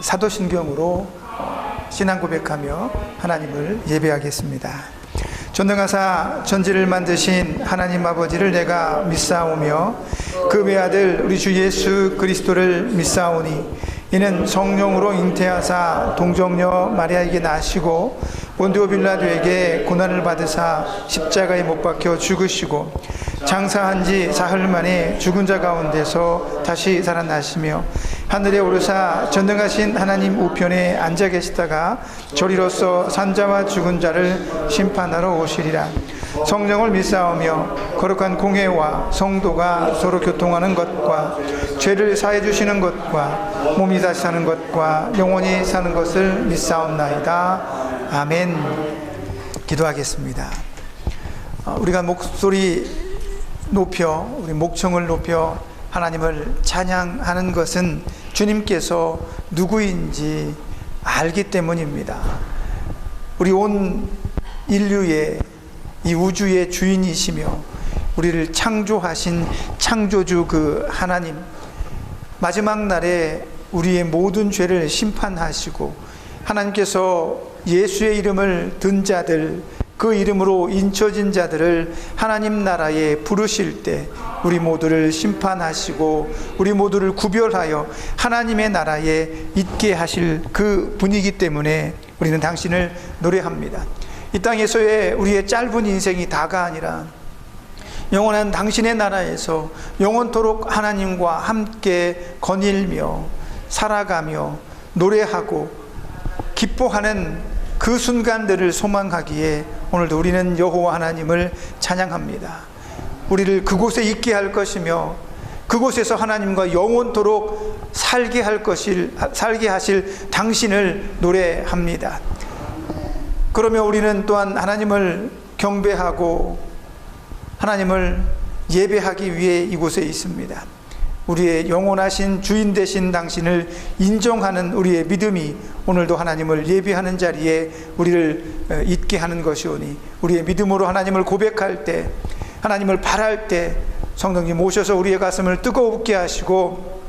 사도신경으로 신앙 고백하며 하나님을 예배하겠습니다. 전능하사 천지를 만드신 하나님 아버지를 내가 믿사오며 그 외아들 우리 주 예수 그리스도를 믿사오니 이는 성령으로 잉태하사 동정녀 마리아에게 나시고 본디오 빌라도에게 고난을 받으사 십자가에 못 박혀 죽으시고 장사한 지 사흘 만에 죽은 자 가운데서 다시 살아나시며 하늘에 오르사 전능하신 하나님 우편에 앉아 계시다가 저리로서 산자와 죽은 자를 심판하러 오시리라. 성령을 믿사오며 거룩한 공회와 성도가 서로 교통하는 것과 죄를 사해 주시는 것과 몸이 다시 사는 것과 영원히 사는 것을 믿사옵나이다. 아멘. 기도하겠습니다. 우리가 목소리 높여, 우리 목청을 높여 하나님을 찬양하는 것은 주님께서 누구인지 알기 때문입니다. 우리 온 인류의, 이 우주의 주인이시며 우리를 창조하신 창조주 그 하나님, 마지막 날에 우리의 모든 죄를 심판하시고 하나님께서 예수의 이름을 든 자들, 그 이름으로 인쳐진 자들을 하나님 나라에 부르실 때 우리 모두를 심판하시고 우리 모두를 구별하여 하나님의 나라에 있게 하실 그 분이기 때문에 우리는 당신을 노래합니다. 이 땅에서의 우리의 짧은 인생이 다가 아니라 영원한 당신의 나라에서 영원토록 하나님과 함께 거닐며 살아가며 노래하고 기뻐하는 그 순간들을 소망하기에 오늘도 우리는 여호와 하나님을 찬양합니다. 우리를 그곳에 있게 할 것이며 그곳에서 하나님과 영원토록 살게 하실 당신을 노래합니다. 그러며 우리는 또한 하나님을 경배하고 하나님을 예배하기 위해 이곳에 있습니다. 우리의 영원하신 주인 되신 당신을 인정하는 우리의 믿음이 오늘도 하나님을 예배하는 자리에 우리를 있게 하는 것이오니 우리의 믿음으로 하나님을 고백할 때, 하나님을 바랄 때 성령님 오셔서 우리의 가슴을 뜨겁게 하시고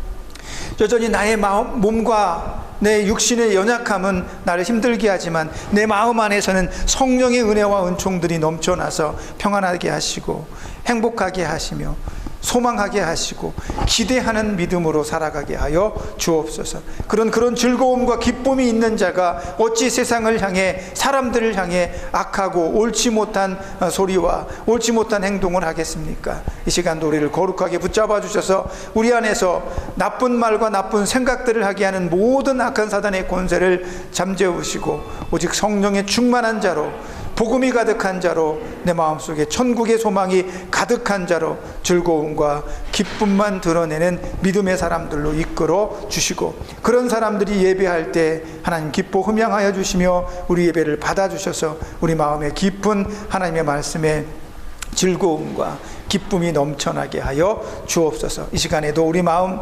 여전히 나의 몸과 내 육신의 연약함은 나를 힘들게 하지만 내 마음 안에서는 성령의 은혜와 은총들이 넘쳐나서 평안하게 하시고 행복하게 하시며 소망하게 하시고 기대하는 믿음으로 살아가게 하여 주옵소서. 그런 즐거움과 기쁨이 있는 자가 어찌 세상을 향해 사람들을 향해 악하고 옳지 못한 소리와 옳지 못한 행동을 하겠습니까? 이 시간도 우리를 거룩하게 붙잡아 주셔서 우리 안에서 나쁜 말과 나쁜 생각들을 하게 하는 모든 악한 사단의 권세를 잠재우시고 오직 성령의 충만한 자로 복음이 가득한 자로 내 마음속에 천국의 소망이 가득한 자로 즐거움과 기쁨만 드러내는 믿음의 사람들로 이끌어 주시고 그런 사람들이 예배할 때 하나님 기뻐 흠양하여 주시며 우리 예배를 받아주셔서 우리 마음에 깊은 하나님의 말씀에 즐거움과 기쁨이 넘쳐나게 하여 주옵소서. 이 시간에도 우리 마음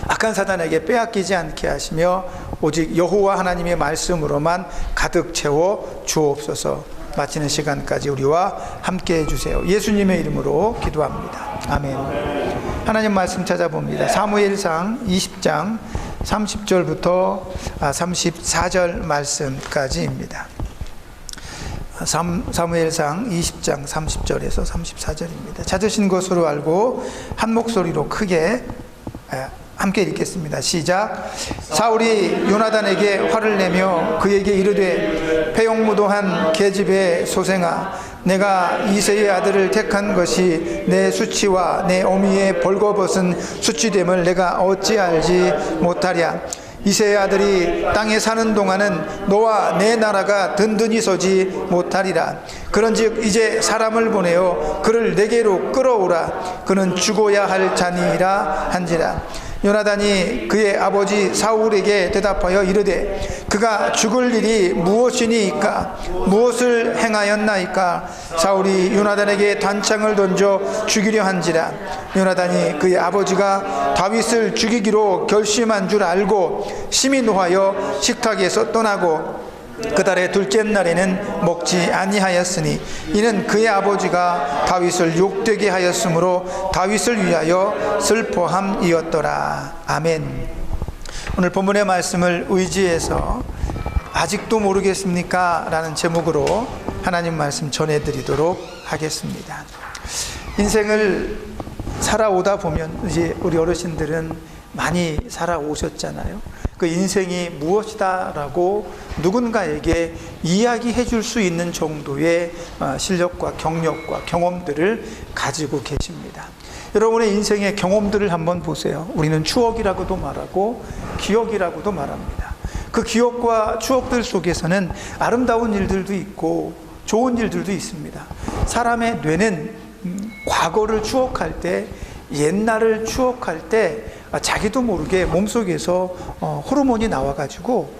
악한 사단에게 빼앗기지 않게 하시며 오직 여호와 하나님의 말씀으로만 가득 채워 주옵소서. 마치는 시간까지 우리와 함께 해주세요. 예수님의 이름으로 기도합니다. 아멘. 하나님 말씀 찾아봅니다. 사무엘상 20장 30절부터 34절 말씀까지입니다. 사무엘상 20장 30절에서 34절입니다. 찾으신 것으로 알고 한 목소리로 크게 함께 읽겠습니다. 시작. 사울이 요나단에게 화를 내며 그에게 이르되 패용무도한 계집의 소생아, 내가 이새의 아들을 택한 것이 내 수치와 내 어미의 벌거벗은 수치됨을 내가 어찌 알지 못하랴. 이새의 아들이 땅에 사는 동안은 너와 내 나라가 든든히 서지 못하리라. 그런즉 이제 사람을 보내어 그를 내게로 끌어오라. 그는 죽어야 할 자니라 한지라. 요나단이 그의 아버지 사울에게 대답하여 이르되 그가 죽을 일이 무엇이니이까? 무엇을 행하였나이까? 사울이 요나단에게 단창을 던져 죽이려 한지라. 요나단이 그의 아버지가 다윗을 죽이기로 결심한 줄 알고 심히 노하여 식탁에서 떠나고 그 달의 둘째 날에는 먹지 아니하였으니 이는 그의 아버지가 다윗을 욕되게 하였으므로 다윗을 위하여 슬퍼함이었더라. 아멘. 오늘 본문의 말씀을 의지해서 아직도 모르겠습니까? 라는 제목으로 하나님 말씀 전해드리도록 하겠습니다. 인생을 살아오다 보면 이제 우리 어르신들은 많이 살아오셨잖아요. 그 인생이 무엇이다라고 누군가에게 이야기해 줄 수 있는 정도의 실력과 경력과 경험들을 가지고 계십니다. 여러분의 인생의 경험들을 한번 보세요. 우리는 추억이라고도 말하고 기억이라고도 말합니다. 그 기억과 추억들 속에서는 아름다운 일들도 있고 좋은 일들도 있습니다. 사람의 뇌는 과거를 추억할 때, 옛날을 추억할 때 자기도 모르게 몸속에서 호르몬이 나와가지고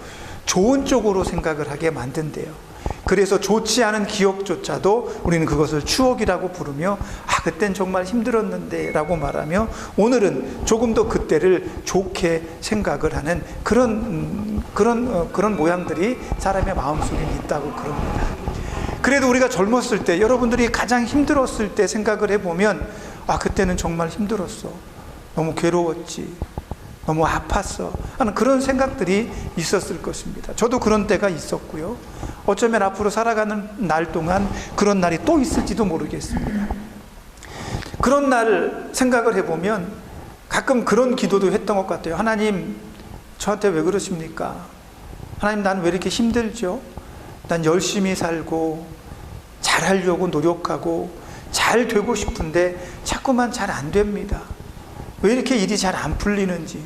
좋은 쪽으로 생각을 하게 만든대요. 그래서 좋지 않은 기억조차도 우리는 그것을 추억이라고 부르며 그땐 정말 힘들었는데 라고 말하며 오늘은 조금 더 그때를 좋게 생각을 하는 그런 모양들이 사람의 마음속에 있다고 그럽니다. 그래도 우리가 젊었을 때, 여러분들이 가장 힘들었을 때 생각을 해보면 그때는 정말 힘들었어, 너무 괴로웠지, 너무 아팠어 하는 그런 생각들이 있었을 것입니다. 저도 그런 때가 있었고요. 어쩌면 앞으로 살아가는 날 동안 그런 날이 또 있을지도 모르겠습니다. 그런 날 생각을 해보면 가끔 그런 기도도 했던 것 같아요. 하나님, 저한테 왜 그러십니까? 하나님, 난 왜 이렇게 힘들죠? 난 열심히 살고 잘하려고 노력하고 잘 되고 싶은데 자꾸만 잘 안 됩니다. 왜 이렇게 일이 잘 안 풀리는지,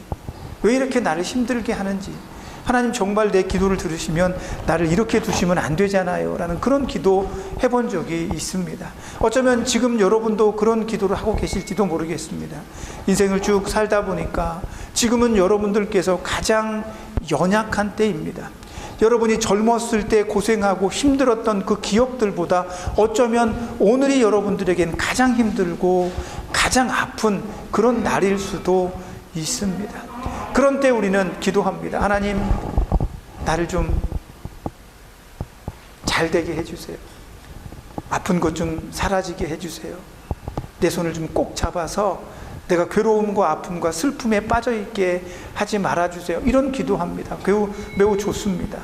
왜 이렇게 나를 힘들게 하는지, 하나님 정말 내 기도를 들으시면 나를 이렇게 두시면 안 되잖아요 라는 그런 기도 해본 적이 있습니다. 어쩌면 지금 여러분도 그런 기도를 하고 계실지도 모르겠습니다. 인생을 쭉 살다 보니까 지금은 여러분들께서 가장 연약한 때입니다. 여러분이 젊었을 때 고생하고 힘들었던 그 기억들보다 어쩌면 오늘이 여러분들에겐 가장 힘들고 가장 아픈 그런 날일 수도 있습니다. 그런 때 우리는 기도합니다. 하나님, 나를 좀 잘 되게 해주세요. 아픈 것 좀 사라지게 해주세요. 내 손을 좀 꼭 잡아서 내가 괴로움과 아픔과 슬픔에 빠져있게 하지 말아주세요. 이런 기도합니다. 매우 좋습니다.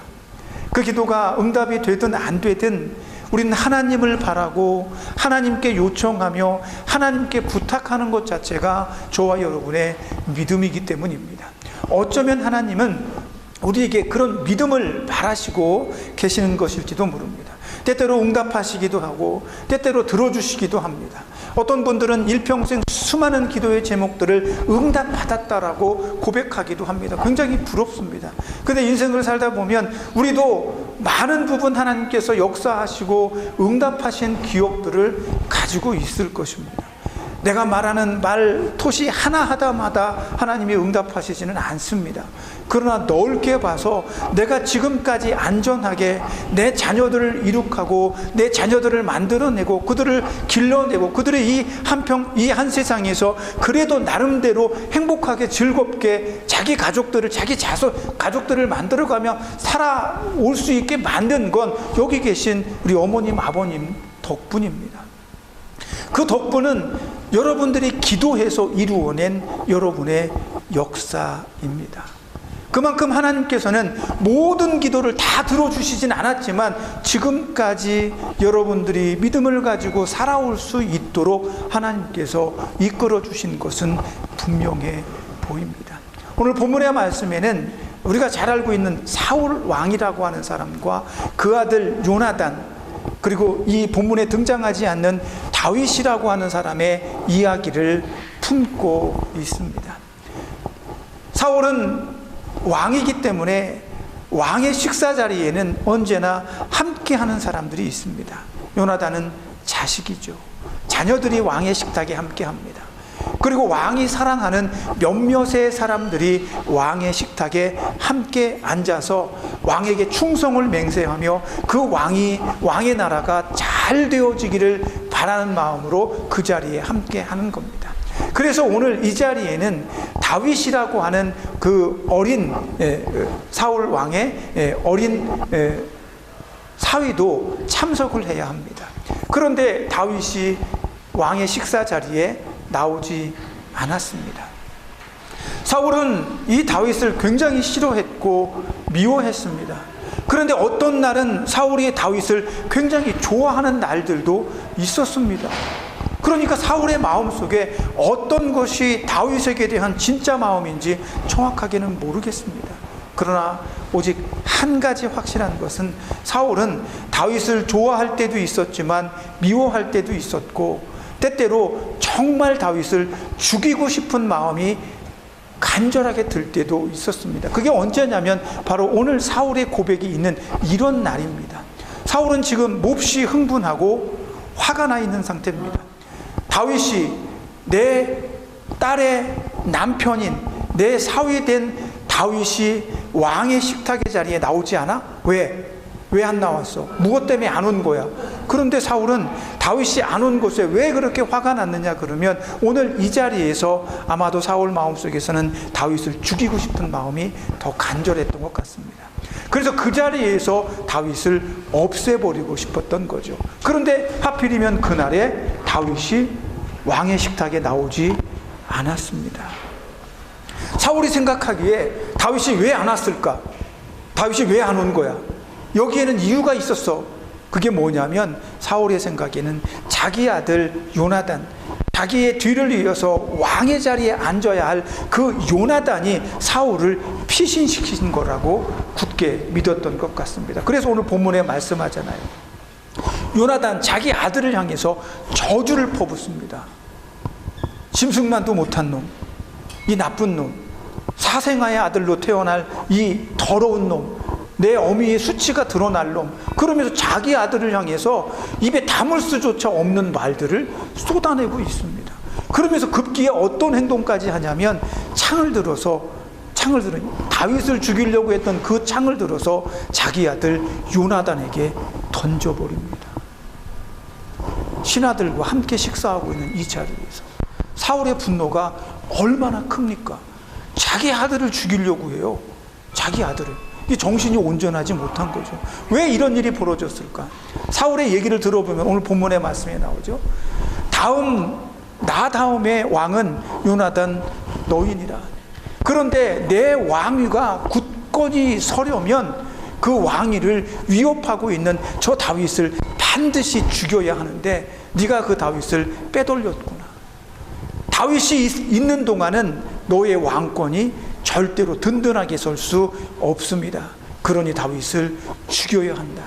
그 기도가 응답이 되든 안 되든 우리는 하나님을 바라고 하나님께 요청하며 하나님께 부탁하는 것 자체가 저와 여러분의 믿음이기 때문입니다. 어쩌면 하나님은 우리에게 그런 믿음을 바라시고 계시는 것일지도 모릅니다. 때때로 응답하시기도 하고 때때로 들어주시기도 합니다. 어떤 분들은 일평생 수많은 기도의 제목들을 응답받았다라고 고백하기도 합니다. 굉장히 부럽습니다. 근데 인생을 살다 보면 우리도 많은 부분 하나님께서 역사하시고 응답하신 기억들을 가지고 있을 것입니다. 내가 말하는 말 토시 하나하다마다 하나님이 응답하시지는 않습니다. 그러나 넓게 봐서 내가 지금까지 안전하게 내 자녀들을 이룩하고 내 자녀들을 만들어내고 그들을 길러내고 그들의 이 한 세상에서 그래도 나름대로 행복하게 즐겁게 자기 가족들을 가족들을 만들어가며 살아올 수 있게 만든 건 여기 계신 우리 어머님 아버님 덕분입니다. 그 덕분은 여러분들이 기도해서 이루어낸 여러분의 역사입니다. 그만큼 하나님께서는 모든 기도를 다 들어주시진 않았지만 지금까지 여러분들이 믿음을 가지고 살아올 수 있도록 하나님께서 이끌어 주신 것은 분명해 보입니다. 오늘 본문의 말씀에는 우리가 잘 알고 있는 사울 왕이라고 하는 사람과 그 아들 요나단, 그리고 이 본문에 등장하지 않는 다윗이라고 하는 사람의 이야기를 품고 있습니다. 사울은 왕이기 때문에 왕의 식사 자리에는 언제나 함께하는 사람들이 있습니다. 요나단은 자식이죠. 자녀들이 왕의 식탁에 함께합니다. 그리고 왕이 사랑하는 몇몇의 사람들이 왕의 식탁에 함께 앉아서 왕에게 충성을 맹세하며 그 왕의 나라가 잘 되어지기를 바라는 마음으로 그 자리에 함께 하는 겁니다. 그래서 오늘 이 자리에는 다윗이라고 하는 그 어린 사울 왕의 어린 사위도 참석을 해야 합니다. 그런데 다윗이 왕의 식사 자리에 나오지 않았습니다. 사울은 이 다윗을 굉장히 싫어했고 미워했습니다. 그런데 어떤 날은 사울이 다윗을 굉장히 좋아하는 날들도 있었습니다. 그러니까 사울의 마음속에 어떤 것이 다윗에게 대한 진짜 마음인지 정확하게는 모르겠습니다. 그러나 오직 한 가지 확실한 것은 사울은 다윗을 좋아할 때도 있었지만 미워할 때도 있었고, 때때로 정말 다윗을 죽이고 싶은 마음이 간절하게 들 때도 있었습니다. 그게 언제냐면 바로 오늘 사울의 고백이 있는 이런 날입니다. 사울은 지금 몹시 흥분하고 화가 나 있는 상태입니다. 다윗이 내 딸의 남편인 내 사위된 다윗이 왕의 식탁의 자리에 나오지 않아? 왜 안 나왔어? 무엇 때문에 안 온 거야? 그런데 사울은 다윗이 안 온 곳에 왜 그렇게 화가 났느냐 그러면 오늘 이 자리에서 아마도 사울 마음속에서는 다윗을 죽이고 싶은 마음이 더 간절했던 것 같습니다. 그래서 그 자리에서 다윗을 없애버리고 싶었던 거죠. 그런데 하필이면 그날에 다윗이 왕의 식탁에 나오지 않았습니다. 사울이 생각하기에 다윗이 왜 안 왔을까? 다윗이 왜 안 온 거야? 여기에는 이유가 있었어. 그게 뭐냐면 사울의 생각에는 자기 아들 요나단, 자기의 뒤를 이어서 왕의 자리에 앉아야 할 그 요나단이 사울을 피신시킨 거라고 굳게 믿었던 것 같습니다. 그래서 오늘 본문에 말씀하잖아요. 요나단 자기 아들을 향해서 저주를 퍼붓습니다. 짐승만도 못한 놈, 이 나쁜 놈, 사생아의 아들로 태어날 이 더러운 놈, 내 어미의 수치가 드러날 놈, 그러면서 자기 아들을 향해서 입에 담을 수조차 없는 말들을 쏟아내고 있습니다. 그러면서 급기에 어떤 행동까지 하냐면 창을 들어 다윗을 죽이려고 했던 그 창을 들어서 자기 아들 요나단에게 던져버립니다. 신하들과 함께 식사하고 있는 이 자리에서 사울의 분노가 얼마나 큽니까? 자기 아들을 죽이려고 해요. 자기 아들을. 이 정신이 온전하지 못한 거죠. 왜 이런 일이 벌어졌을까? 사울의 얘기를 들어보면 오늘 본문의 말씀에 나오죠. 나 다음에 왕은 요나단 너희니라. 그런데 내 왕위가 굳건히 서려면 그 왕위를 위협하고 있는 저 다윗을 반드시 죽여야 하는데 네가 그 다윗을 빼돌렸구나. 다윗이 있는 동안은 너의 왕권이 절대로 든든하게 설 수 없습니다. 그러니 다윗을 죽여야 한다.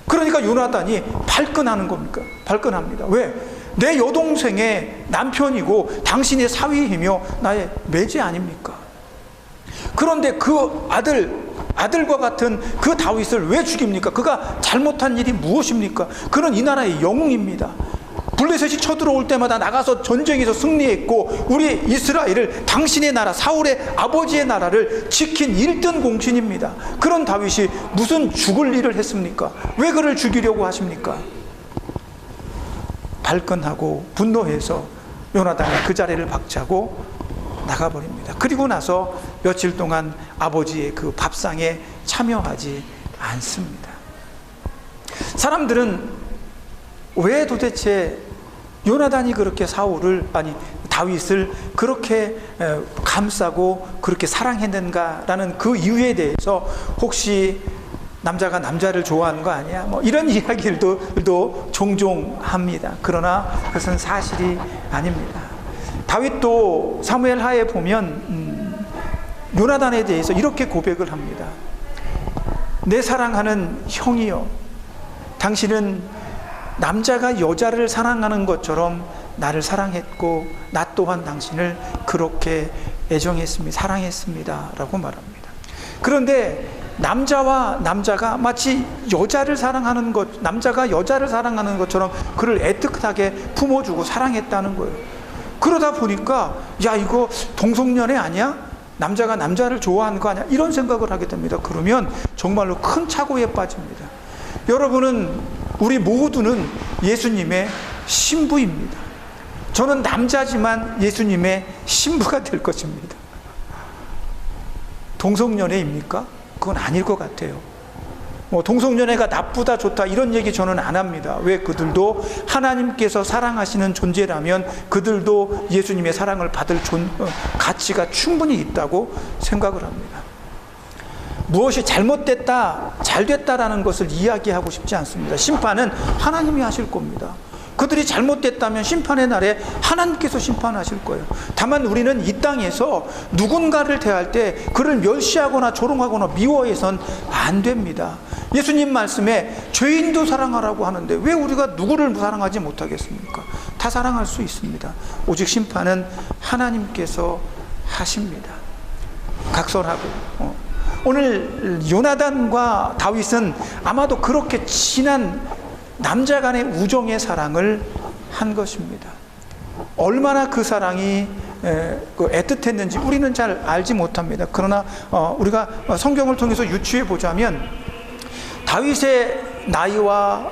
그러니까 요나단이 발끈하는 겁니까? 발끈합니다. 왜? 내 여동생의 남편이고 당신의 사위이며 나의 매제 아닙니까? 그런데 그 아들과 같은 그 다윗을 왜 죽입니까? 그가 잘못한 일이 무엇입니까? 그는 이 나라의 영웅입니다. 블레셋이 쳐들어올 때마다 나가서 전쟁에서 승리했고 우리 이스라엘을, 당신의 나라, 사울의 아버지의 나라를 지킨 1등 공신입니다. 그런 다윗이 무슨 죽을 일을 했습니까? 왜 그를 죽이려고 하십니까? 발끈하고 분노해서 요나단이 그 자리를 박차고 나가버립니다. 그리고 나서 며칠 동안 아버지의 그 밥상에 참여하지 않습니다. 사람들은 왜 도대체 요나단이 그렇게 다윗을 그렇게 감싸고 그렇게 사랑했는가라는 그 이유에 대해서 혹시 남자가 남자를 좋아하는 거 아니야? 이런 이야기들도 종종 합니다. 그러나 그것은 사실이 아닙니다. 다윗도 사무엘 하에 보면 요나단에 대해서 이렇게 고백을 합니다. 내 사랑하는 형이여, 당신은 남자가 여자를 사랑하는 것처럼 나를 사랑했고 나 또한 당신을 그렇게 사랑했습니다 라고 말합니다. 그런데 남자가 마치 남자가 여자를 사랑하는 것처럼 그를 애틋하게 품어주고 사랑했다는 거예요. 그러다 보니까 야, 이거 동성연애 아니야? 남자가 남자를 좋아하는 거 아니야? 이런 생각을 하게 됩니다. 그러면 정말로 큰 착오에 빠집니다. 여러분은, 우리 모두는 예수님의 신부입니다. 저는 남자지만 예수님의 신부가 될 것입니다. 동성연애입니까? 그건 아닐 것 같아요. 동성연애가 나쁘다 좋다 이런 얘기 저는 안 합니다. 왜? 그들도 하나님께서 사랑하시는 존재라면 그들도 예수님의 사랑을 받을 가치가 충분히 있다고 생각을 합니다. 무엇이 잘못됐다, 잘됐다라는 것을 이야기하고 싶지 않습니다. 심판은 하나님이 하실 겁니다. 그들이 잘못됐다면 심판의 날에 하나님께서 심판하실 거예요. 다만 우리는 이 땅에서 누군가를 대할 때 그를 멸시하거나 조롱하거나 미워해서는 안 됩니다. 예수님 말씀에 죄인도 사랑하라고 하는데 왜 우리가 누구를 사랑하지 못하겠습니까? 다 사랑할 수 있습니다. 오직 심판은 하나님께서 하십니다. 각설하고 오늘 요나단과 다윗은 아마도 그렇게 진한 남자 간의 우정의 사랑을 한 것입니다. 얼마나 그 사랑이 애틋했는지 우리는 잘 알지 못합니다. 그러나 우리가 성경을 통해서 유추해 보자면 다윗의 나이와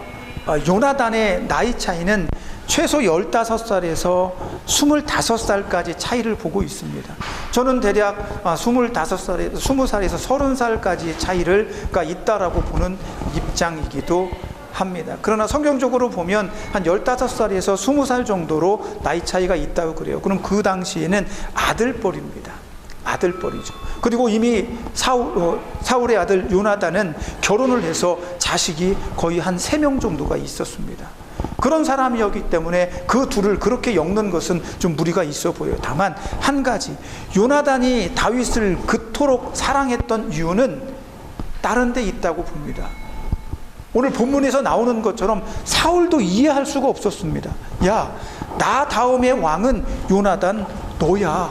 요나단의 나이 차이는 최소 15살에서 25살까지 차이를 보고 있습니다. 저는 대략 25살에서 20살에서 30살까지의 차이가 있다라고 보는 입장이기도 합니다. 그러나 성경적으로 보면 한 15살에서 20살 정도로 나이 차이가 있다고 그래요. 그럼 그 당시에는 아들뻘입니다. 아들뻘이죠. 그리고 이미 사울의 아들 요나단은 결혼을 해서 자식이 거의 한 3명 정도가 있었습니다. 그런 사람이었기 때문에 그 둘을 그렇게 엮는 것은 좀 무리가 있어 보여요. 다만 한 가지, 요나단이 다윗을 그토록 사랑했던 이유는 다른 데 있다고 봅니다. 오늘 본문에서 나오는 것처럼 사울도 이해할 수가 없었습니다. 야, 나 다음의 왕은 요나단 너야.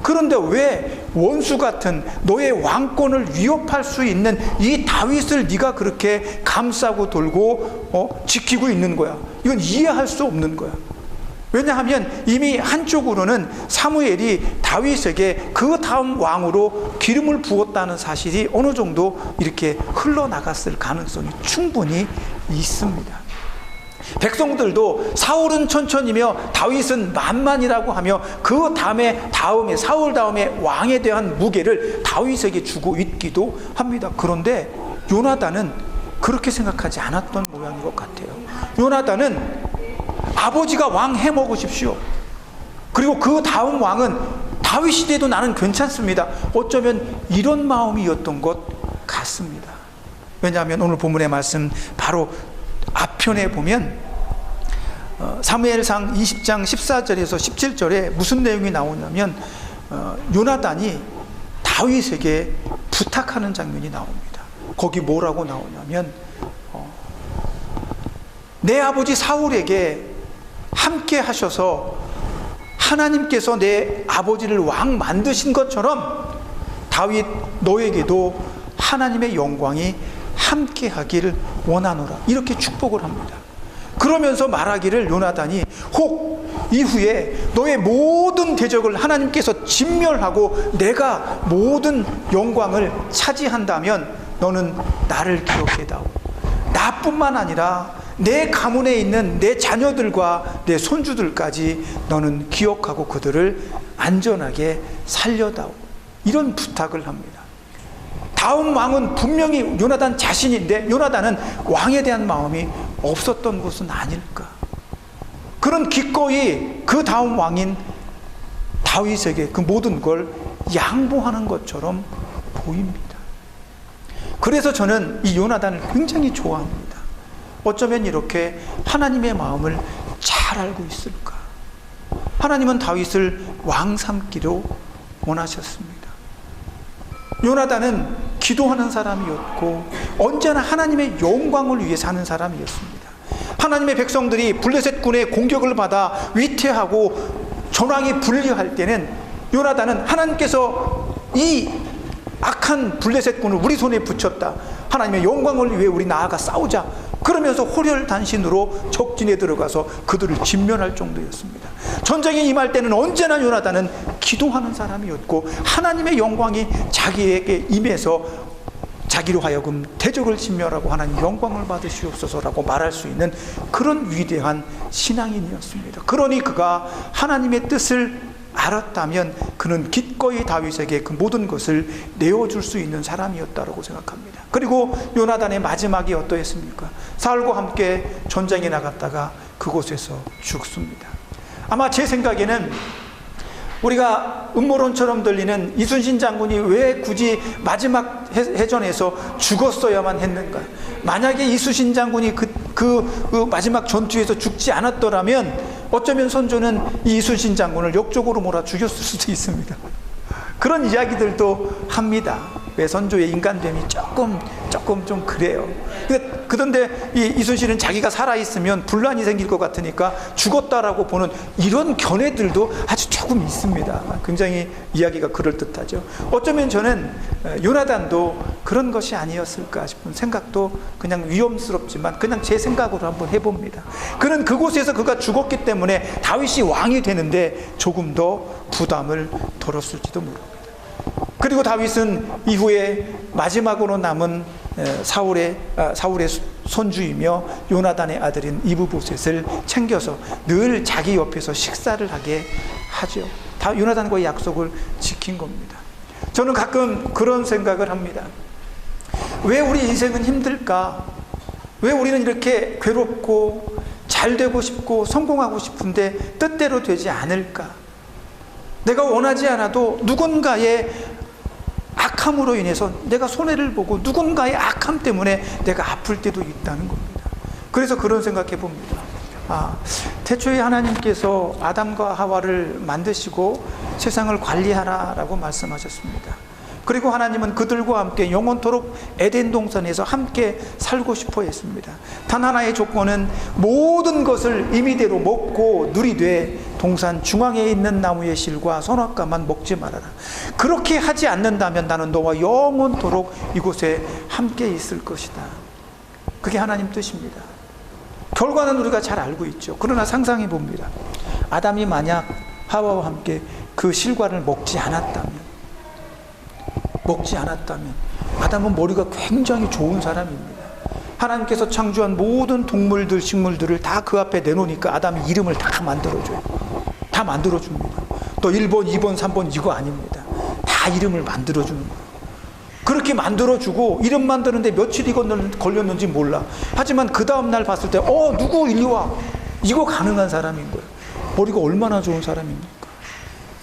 그런데 왜 원수 같은 너의 왕권을 위협할 수 있는 이 다윗을 네가 그렇게 감싸고 돌고 지키고 있는 거야? 이건 이해할 수 없는 거야. 왜냐하면 이미 한쪽으로는 사무엘이 다윗에게 그 다음 왕으로 기름을 부었다는 사실이 어느 정도 이렇게 흘러나갔을 가능성이 충분히 있습니다. 백성들도 사울은 천천히며 다윗은 만만이라고 하며 그 다음에 사울 다음에 왕에 대한 무게를 다윗에게 주고 있기도 합니다. 그런데 요나단은 그렇게 생각하지 않았던 모양인 것 같아요. 요나단은 아버지가 왕 해 먹으십시오. 그리고 그 다음 왕은 다윗이 돼도 나는 괜찮습니다. 어쩌면 이런 마음이었던 것 같습니다. 왜냐하면 오늘 본문의 말씀 바로 앞편에 보면 사무엘상 20장 14절에서 17절에 무슨 내용이 나오냐면 요나단이 다윗에게 부탁하는 장면이 나옵니다. 거기 뭐라고 나오냐면 내 아버지 사울에게 함께 하셔서 하나님께서 내 아버지를 왕 만드신 것처럼 다윗 너에게도 하나님의 영광이 함께 하기를 원하노라. 이렇게 축복을 합니다. 그러면서 말하기를 요나단이 혹 이후에 너의 모든 대적을 하나님께서 진멸하고 내가 모든 영광을 차지한다면 너는 나를 기억해다오. 나뿐만 아니라 내 가문에 있는 내 자녀들과 내 손주들까지 너는 기억하고 그들을 안전하게 살려다오. 이런 부탁을 합니다. 다음 왕은 분명히 요나단 자신인데 요나단은 왕에 대한 마음이 없었던 것은 아닐까. 그런 기꺼이 그 다음 왕인 다윗에게 그 모든 걸 양보하는 것처럼 보입니다. 그래서 저는 이 요나단을 굉장히 좋아합니다. 어쩌면 이렇게 하나님의 마음을 잘 알고 있을까? 하나님은 다윗을 왕 삼기로 원하셨습니다. 요나단은 기도하는 사람이었고 언제나 하나님의 영광을 위해 사는 사람이었습니다. 하나님의 백성들이 블레셋 군의 공격을 받아 위태하고 전황이 불리할 때는 요나단은 하나님께서 이 악한 블레셋 군을 우리 손에 붙였다. 하나님의 영광을 위해 우리 나아가 싸우자. 그러면서 호련단신으로 적진에 들어가서 그들을 진멸할 정도였습니다. 전쟁에 임할 때는 언제나 요나단은 기도하는 사람이었고 하나님의 영광이 자기에게 임해서 자기로 하여금 대적을 진멸하고 하나님 영광을 받으시옵소서라고 말할 수 있는 그런 위대한 신앙인이었습니다. 그러니 그가 하나님의 뜻을 알았다면 그는 기꺼이 다윗에게 그 모든 것을 내어줄 수 있는 사람이었다고 생각합니다. 그리고 요나단의 마지막이 어떠했습니까? 사울과 함께 전쟁에 나갔다가 그곳에서 죽습니다. 아마 제 생각에는 우리가 음모론처럼 들리는 이순신 장군이 왜 굳이 마지막 해전에서 죽었어야만 했는가? 만약에 이순신 장군이 그 마지막 전투에서 죽지 않았더라면 어쩌면 선조는 이 이순신 장군을 역적으로 몰아 죽였을 수도 있습니다. 그런 이야기들도 합니다. 왜 선조의 인간됨이 조금 좀 그래요. 그런데 이 이순신은 자기가 살아있으면 분란이 생길 것 같으니까 죽었다라고 보는 이런 견해들도 아주 조금 있습니다. 굉장히 이야기가 그럴듯하죠. 어쩌면 저는 요나단도 그런 것이 아니었을까 싶은 생각도 그냥 위험스럽지만 그냥 제 생각으로 한번 해봅니다. 그는 그곳에서 그가 죽었기 때문에 다윗이 왕이 되는데 조금 더 부담을 덜었을지도 모릅니다. 그리고 다윗은 이후에 마지막으로 남은 사울의 손주이며 요나단의 아들인 이브보셋을 챙겨서 늘 자기 옆에서 식사를 하게 하죠. 다 요나단과의 약속을 지킨 겁니다. 저는 가끔 그런 생각을 합니다. 왜 우리 인생은 힘들까? 왜 우리는 이렇게 괴롭고 잘 되고 싶고 성공하고 싶은데 뜻대로 되지 않을까? 내가 원하지 않아도 누군가의 악함으로 인해서 내가 손해를 보고 누군가의 악함 때문에 내가 아플 때도 있다는 겁니다. 그래서 그런 생각해 봅니다. 태초에 하나님께서 아담과 하와를 만드시고 세상을 관리하라라고 말씀하셨습니다. 그리고 하나님은 그들과 함께 영원토록 에덴 동산에서 함께 살고 싶어 했습니다. 단 하나의 조건은 모든 것을 임의대로 먹고 누리되 동산 중앙에 있는 나무의 실과 선악과만 먹지 말아라. 그렇게 하지 않는다면 나는 너와 영원토록 이곳에 함께 있을 것이다. 그게 하나님 뜻입니다. 결과는 우리가 잘 알고 있죠. 그러나 상상해 봅니다. 아담이 만약 하와와 함께 그 실과를 먹지 않았다면 아담은 머리가 굉장히 좋은 사람입니다. 하나님께서 창조한 모든 동물들, 식물들을 다 그 앞에 내놓으니까 아담이 이름을 다 만들어줘요. 다 만들어줍니다. 또 1번, 2번, 3번 이거 아닙니다. 다 이름을 만들어주는 거예요. 그렇게 만들어주고 이름 만드는데 며칠이 걸렸는지 몰라. 하지만 그 다음날 봤을 때 누구 일리 와. 이거 가능한 사람인 거예요. 머리가 얼마나 좋은 사람입니까?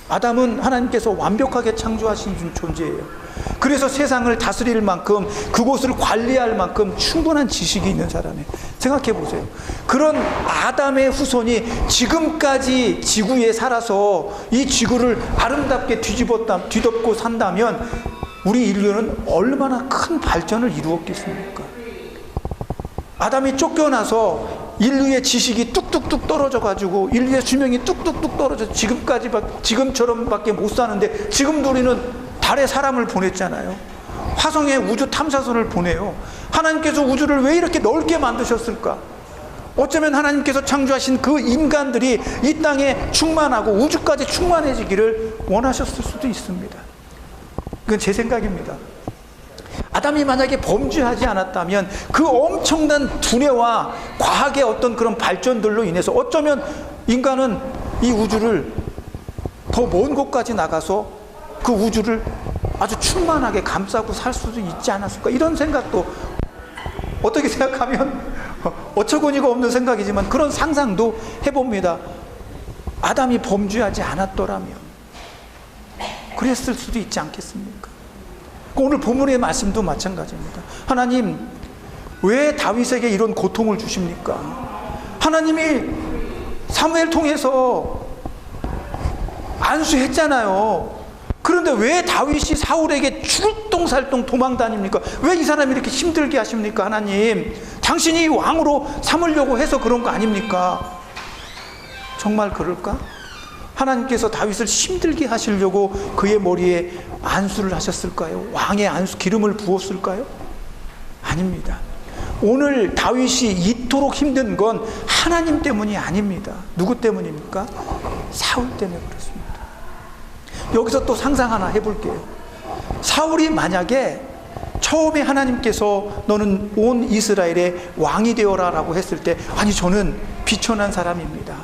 아담은 하나님께서 완벽하게 창조하신 존재예요. 그래서 세상을 다스릴 만큼 그곳을 관리할 만큼 충분한 지식이 있는 사람이에요. 생각해 보세요. 그런 아담의 후손이 지금까지 지구에 살아서 이 지구를 아름답게 뒤덮고 산다면 우리 인류는 얼마나 큰 발전을 이루었겠습니까? 아담이 쫓겨나서 인류의 지식이 뚝뚝뚝 떨어져가지고 인류의 수명이 뚝뚝뚝 떨어져 지금처럼밖에 못 사는데 지금도 우리는 달에 사람을 보냈잖아요. 화성에 우주 탐사선을 보내요. 하나님께서 우주를 왜 이렇게 넓게 만드셨을까? 어쩌면 하나님께서 창조하신 그 인간들이 이 땅에 충만하고 우주까지 충만해지기를 원하셨을 수도 있습니다. 그건 제 생각입니다. 아담이 만약에 범죄하지 않았다면 그 엄청난 두뇌와 과학의 어떤 그런 발전들로 인해서 어쩌면 인간은 이 우주를 더 먼 곳까지 나가서 그 우주를 아주 충만하게 감싸고 살 수도 있지 않았을까? 이런 생각도 어떻게 생각하면 어처구니가 없는 생각이지만 그런 상상도 해봅니다. 아담이 범죄하지 않았더라면 그랬을 수도 있지 않겠습니까? 오늘 본문의 말씀도 마찬가지입니다. 하나님 왜 다윗에게 이런 고통을 주십니까? 하나님이 사무엘 통해서 안수했잖아요. 그런데 왜 다윗이 사울에게 출동살동 도망 다닙니까? 왜 이 사람이 이렇게 힘들게 하십니까? 하나님 당신이 왕으로 삼으려고 해서 그런 거 아닙니까? 정말 그럴까? 하나님께서 다윗을 힘들게 하시려고 그의 머리에 안수를 하셨을까요? 왕의 안수 기름을 부었을까요? 아닙니다. 오늘 다윗이 이토록 힘든 건 하나님 때문이 아닙니다. 누구 때문입니까? 사울 때문에 그렇습니다. 여기서 또 상상 하나 해볼게요. 사울이 만약에 처음에 하나님께서 너는 온 이스라엘의 왕이 되어라 라고 했을 때 아니 저는 비천한 사람입니다.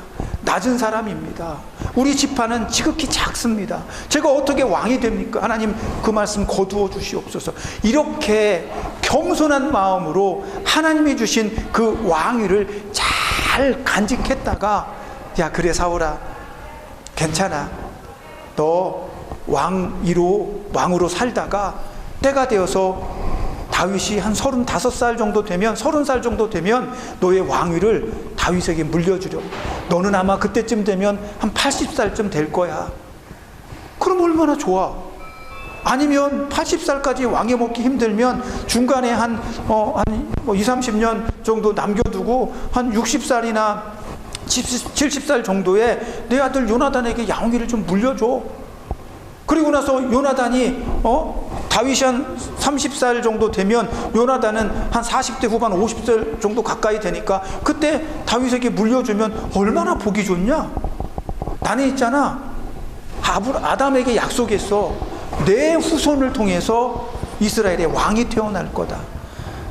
낮은 사람입니다. 우리 지파는 지극히 작습니다. 제가 어떻게 왕이 됩니까? 하나님 그 말씀 거두어 주시옵소서. 이렇게 겸손한 마음으로 하나님이 주신 그 왕위를 잘 간직했다가, 야 그래 사울아, 괜찮아, 너 왕으로 살다가 때가 되어서 다윗이 한 35살 정도 되면, 30살 정도 되면 너의 왕위를 다윗에게 물려주려. 너는 아마 그때쯤 되면 한 80살쯤 될 거야. 그럼 얼마나 좋아. 아니면 80살까지 왕에 먹기 힘들면 중간에 한 20, 30년 정도 남겨두고 한 60살이나 70살 정도에 내 아들 요나단에게 왕위를 좀 물려줘. 그리고 나서 요나단이 다윗이 한 30살 정도 되면 요나단은 한 40대 후반 50살 정도 가까이 되니까 그때 다윗에게 물려주면 얼마나 보기 좋냐. 나는 있잖아, 아담에게 약속했어. 내 후손을 통해서 이스라엘의 왕이 태어날 거다.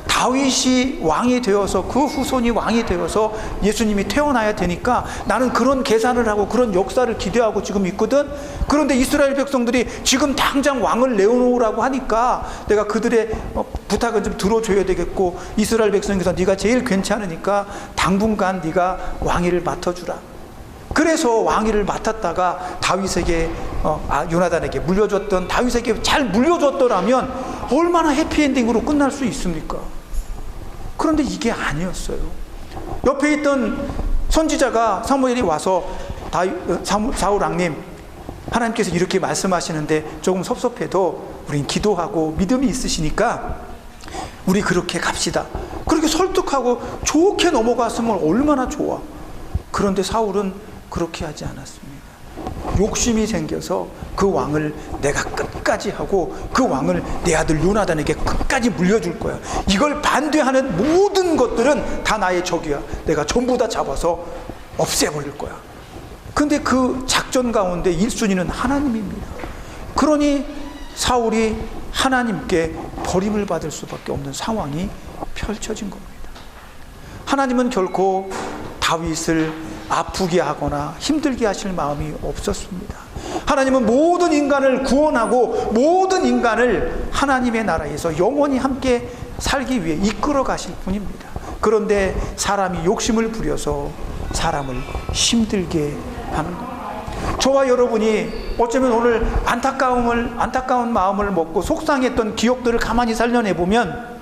다윗이 왕이 되어서, 그 후손이 왕이 되어서 예수님이 태어나야 되니까 나는 그런 계산을 하고 그런 역사를 기대하고 지금 있거든. 그런데 이스라엘 백성들이 지금 당장 왕을 내어놓으라고 하니까 내가 그들의 부탁은 좀 들어줘야 되겠고, 이스라엘 백성에서 네가 제일 괜찮으니까 당분간 네가 왕위를 맡아주라. 그래서 왕위를 맡았다가 다윗에게 요나단에게 물려줬던, 다윗에게 잘 물려줬더라면 얼마나 해피엔딩으로 끝날 수 있습니까? 그런데 이게 아니었어요. 옆에 있던 선지자가 사무엘이 와서 사울 왕님, 하나님께서 이렇게 말씀하시는데 조금 섭섭해도 우린 기도하고 믿음이 있으시니까 우리 그렇게 갑시다. 그렇게 설득하고 좋게 넘어갔으면 얼마나 좋아. 그런데 사울은 그렇게 하지 않았습니다. 욕심이 생겨서 그 왕을 내가 끝까지 하고 그 왕을 내 아들 요나단에게 끝까지 물려줄 거야. 이걸 반대하는 모든 것들은 다 나의 적이야. 내가 전부 다 잡아서 없애버릴 거야. 근데 그 작전 가운데 1순위는 하나님입니다. 그러니 사울이 하나님께 버림을 받을 수밖에 없는 상황이 펼쳐진 겁니다. 하나님은 결코 다윗을 아프게 하거나 힘들게 하실 마음이 없었습니다. 하나님은 모든 인간을 구원하고 모든 인간을 하나님의 나라에서 영원히 함께 살기 위해 이끌어 가실 분입니다. 그런데 사람이 욕심을 부려서 사람을 힘들게 하는 겁니다. 저와 여러분이 어쩌면 오늘 안타까운 마음을 먹고 속상했던 기억들을 가만히 살려내보면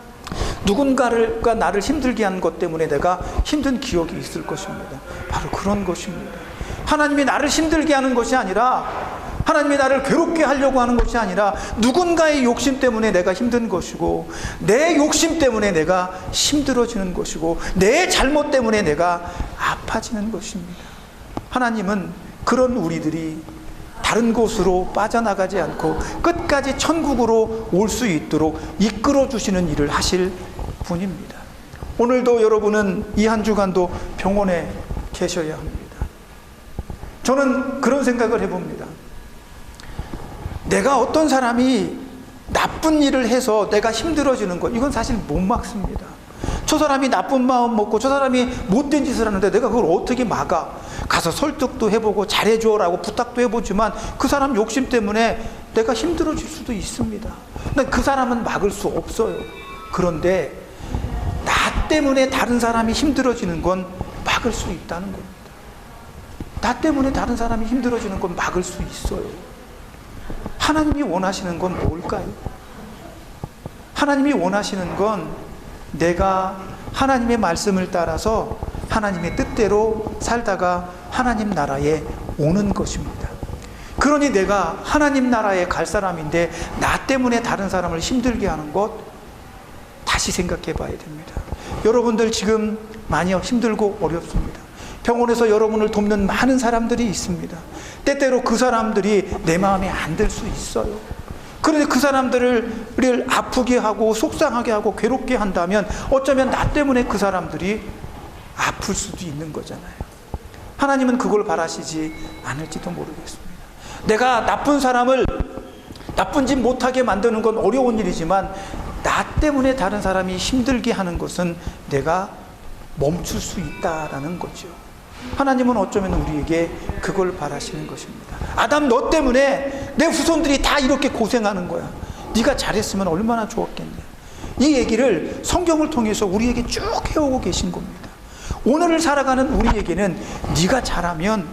누군가가 나를 힘들게 한 것 때문에 내가 힘든 기억이 있을 것입니다. 바로 그런 것입니다. 하나님이 나를 힘들게 하는 것이 아니라, 하나님이 나를 괴롭게 하려고 하는 것이 아니라 누군가의 욕심 때문에 내가 힘든 것이고, 내 욕심 때문에 내가 힘들어지는 것이고, 내 잘못 때문에 내가 아파지는 것입니다. 하나님은 그런 우리들이 다른 곳으로 빠져나가지 않고 끝까지 천국으로 올 수 있도록 이끌어 주시는 일을 하실 분입니다. 오늘도 여러분은 이 한 주간도 병원에 계셔야 합니다. 저는 그런 생각을 해봅니다. 내가 어떤 사람이 나쁜 일을 해서 내가 힘들어지는 것, 이건 사실 못 막습니다. 저 사람이 나쁜 마음 먹고 저 사람이 못된 짓을 하는데 내가 그걸 어떻게 막아? 가서 설득도 해보고 잘해줘라고 부탁도 해보지만 그 사람 욕심 때문에 내가 힘들어질 수도 있습니다. 근데 그 사람은 막을 수 없어요. 그런데 나 때문에 다른 사람이 힘들어지는 건 막을 수 있다는 겁니다. 나 때문에 다른 사람이 힘들어지는 건 막을 수 있어요. 하나님이 원하시는 건 뭘까요? 하나님이 원하시는 건 내가 하나님의 말씀을 따라서 하나님의 뜻대로 살다가 하나님 나라에 오는 것입니다. 그러니 내가 하나님 나라에 갈 사람인데 나 때문에 다른 사람을 힘들게 하는 것, 다시 생각해 봐야 됩니다. 여러분들 지금 많이 힘들고 어렵습니다. 병원에서 여러분을 돕는 많은 사람들이 있습니다. 때때로 그 사람들이 내 마음에 안 들 수 있어요. 그런데 그 사람들을 아프게 하고 속상하게 하고 괴롭게 한다면 어쩌면 나 때문에 그 사람들이 아플 수도 있는 거잖아요. 하나님은 그걸 바라시지 않을지도 모르겠습니다. 내가 나쁜 사람을 나쁜 짓 못하게 만드는 건 어려운 일이지만 나 때문에 다른 사람이 힘들게 하는 것은 내가 멈출 수 있다라는 거죠. 하나님은 어쩌면 우리에게 그걸 바라시는 것입니다. 아담, 너 때문에 내 후손들이 다 이렇게 고생하는 거야. 네가 잘했으면 얼마나 좋았겠냐. 이 얘기를 성경을 통해서 우리에게 쭉 해오고 계신 겁니다. 오늘을 살아가는 우리에게는 네가 잘하면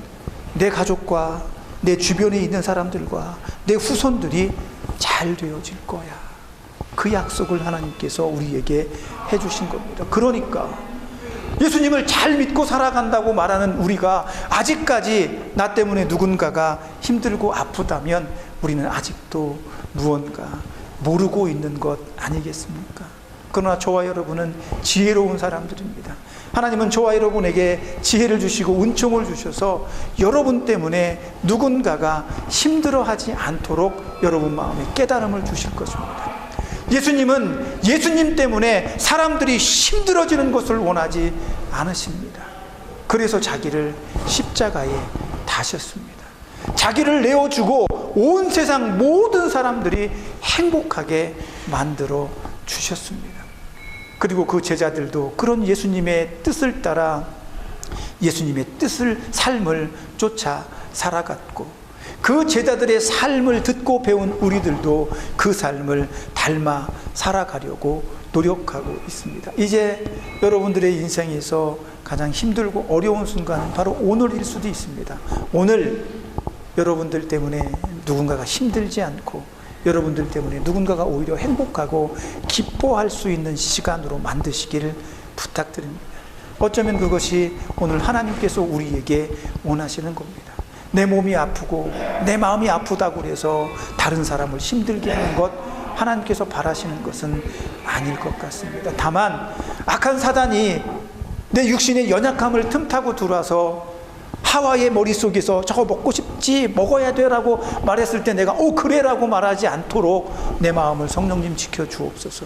내 가족과 내 주변에 있는 사람들과 내 후손들이 잘 되어질 거야. 그 약속을 하나님께서 우리에게 해주신 겁니다. 그러니까 예수님을 잘 믿고 살아간다고 말하는 우리가 아직까지 나 때문에 누군가가 힘들고 아프다면 우리는 아직도 무언가 모르고 있는 것 아니겠습니까? 그러나 저와 여러분은 지혜로운 사람들입니다. 하나님은 저와 여러분에게 지혜를 주시고 은총을 주셔서 여러분 때문에 누군가가 힘들어하지 않도록 여러분 마음에 깨달음을 주실 것입니다. 예수님은 예수님 때문에 사람들이 힘들어지는 것을 원하지 않으십니다. 그래서 자기를 십자가에 다셨습니다. 자기를 내어주고 온 세상 모든 사람들이 행복하게 만들어 주셨습니다. 그리고 그 제자들도 그런 예수님의 뜻을 따라 예수님의 삶을 쫓아 살아갔고, 그 제자들의 삶을 듣고 배운 우리들도 그 삶을 닮아 살아가려고 노력하고 있습니다. 이제 여러분들의 인생에서 가장 힘들고 어려운 순간은 바로 오늘일 수도 있습니다. 오늘 여러분들 때문에 누군가가 힘들지 않고 여러분들 때문에 누군가가 오히려 행복하고 기뻐할 수 있는 시간으로 만드시기를 부탁드립니다. 어쩌면 그것이 오늘 하나님께서 우리에게 원하시는 겁니다. 내 몸이 아프고 내 마음이 아프다고 해서 다른 사람을 힘들게 하는 것, 하나님께서 바라시는 것은 아닐 것 같습니다. 다만 악한 사단이 내 육신의 연약함을 틈타고 들어와서 하와의 머릿속에서 저거 먹고 싶지, 먹어야 돼 라고 말했을 때 내가 그래 라고 말하지 않도록 내 마음을 성령님 지켜주옵소서.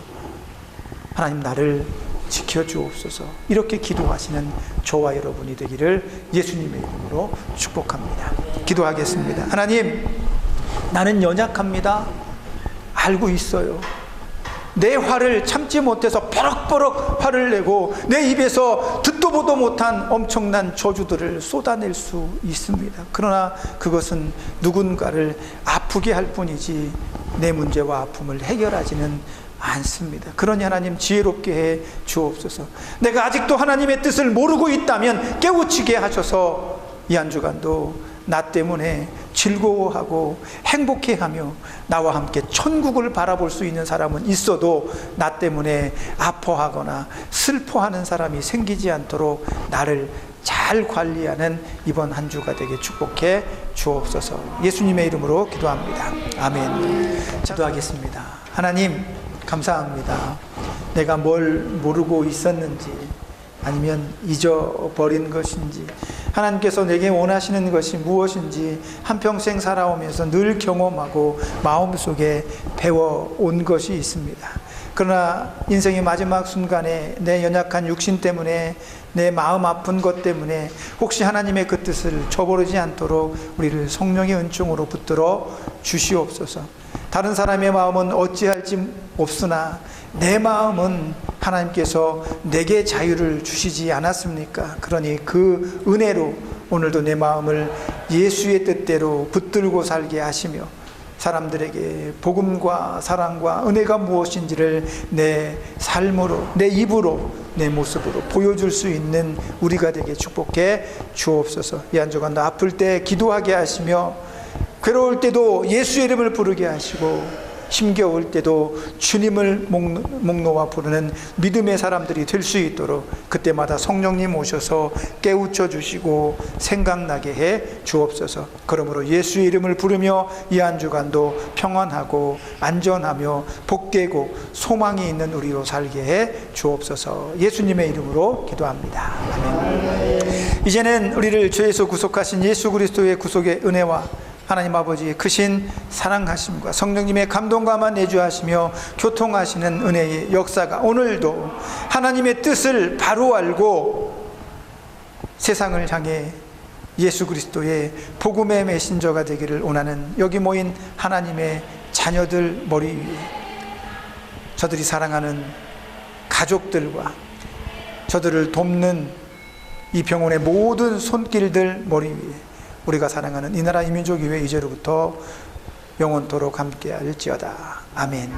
하나님 나를 지켜주옵소서. 이렇게 기도하시는 저와 여러분이 되기를 예수님의 이름으로 축복합니다. 기도하겠습니다. 하나님, 나는 연약합니다. 알고 있어요. 내 화를 참지 못해서 버럭버럭 화를 내고 내 입에서 듣도 보도 못한 엄청난 저주들을 쏟아낼 수 있습니다. 그러나 그것은 누군가를 아프게 할 뿐이지 내 문제와 아픔을 해결하지는 않습니다. 그러니 하나님 지혜롭게 해 주옵소서. 내가 아직도 하나님의 뜻을 모르고 있다면 깨우치게 하셔서 이 한 주간도 나 때문에 즐거워하고 행복해하며 나와 함께 천국을 바라볼 수 있는 사람은 있어도 나 때문에 아파하거나 슬퍼하는 사람이 생기지 않도록 나를 잘 관리하는 이번 한 주가 되게 축복해 주옵소서. 예수님의 이름으로 기도합니다. 아멘. 기도하겠습니다. 하나님 감사합니다. 내가 뭘 모르고 있었는지 아니면 잊어버린 것인지, 하나님께서 내게 원하시는 것이 무엇인지 한평생 살아오면서 늘 경험하고 마음속에 배워온 것이 있습니다. 그러나 인생의 마지막 순간에 내 연약한 육신 때문에, 내 마음 아픈 것 때문에 혹시 하나님의 그 뜻을 저버리지 않도록 우리를 성령의 은총으로 붙들어 주시옵소서. 다른 사람의 마음은 어찌할지 없으나 내 마음은 하나님께서 내게 자유를 주시지 않았습니까? 그러니 그 은혜로 오늘도 내 마음을 예수의 뜻대로 붙들고 살게 하시며 사람들에게 복음과 사랑과 은혜가 무엇인지를 내 삶으로, 내 입으로, 내 모습으로 보여줄 수 있는 우리가 되게 축복해 주옵소서. 이 한 주간도 아플 때 기도하게 하시며 괴로울 때도 예수의 이름을 부르게 하시고 힘겨울 때도 주님을 목 놓아 부르는 믿음의 사람들이 될 수 있도록 그때마다 성령님 오셔서 깨우쳐 주시고 생각나게 해 주옵소서. 그러므로 예수의 이름을 부르며 이 한 주간도 평안하고 안전하며 복되고 소망이 있는 우리로 살게 해 주옵소서. 예수님의 이름으로 기도합니다. 아멘. 이제는 우리를 죄에서 구속하신 예수 그리스도의 구속의 은혜와 하나님 아버지의 크신 사랑하심과 성령님의 감동감화 내주하시며 교통하시는 은혜의 역사가 오늘도 하나님의 뜻을 바로 알고 세상을 향해 예수 그리스도의 복음의 메신저가 되기를 원하는 여기 모인 하나님의 자녀들 머리 위에 저들이 사랑하는 가족들과 저들을 돕는 이 병원의 모든 손길들 머리 위에 우리가 사랑하는 이 나라 이민족교회 이제로부터 영원토록 함께할지어다. 아멘.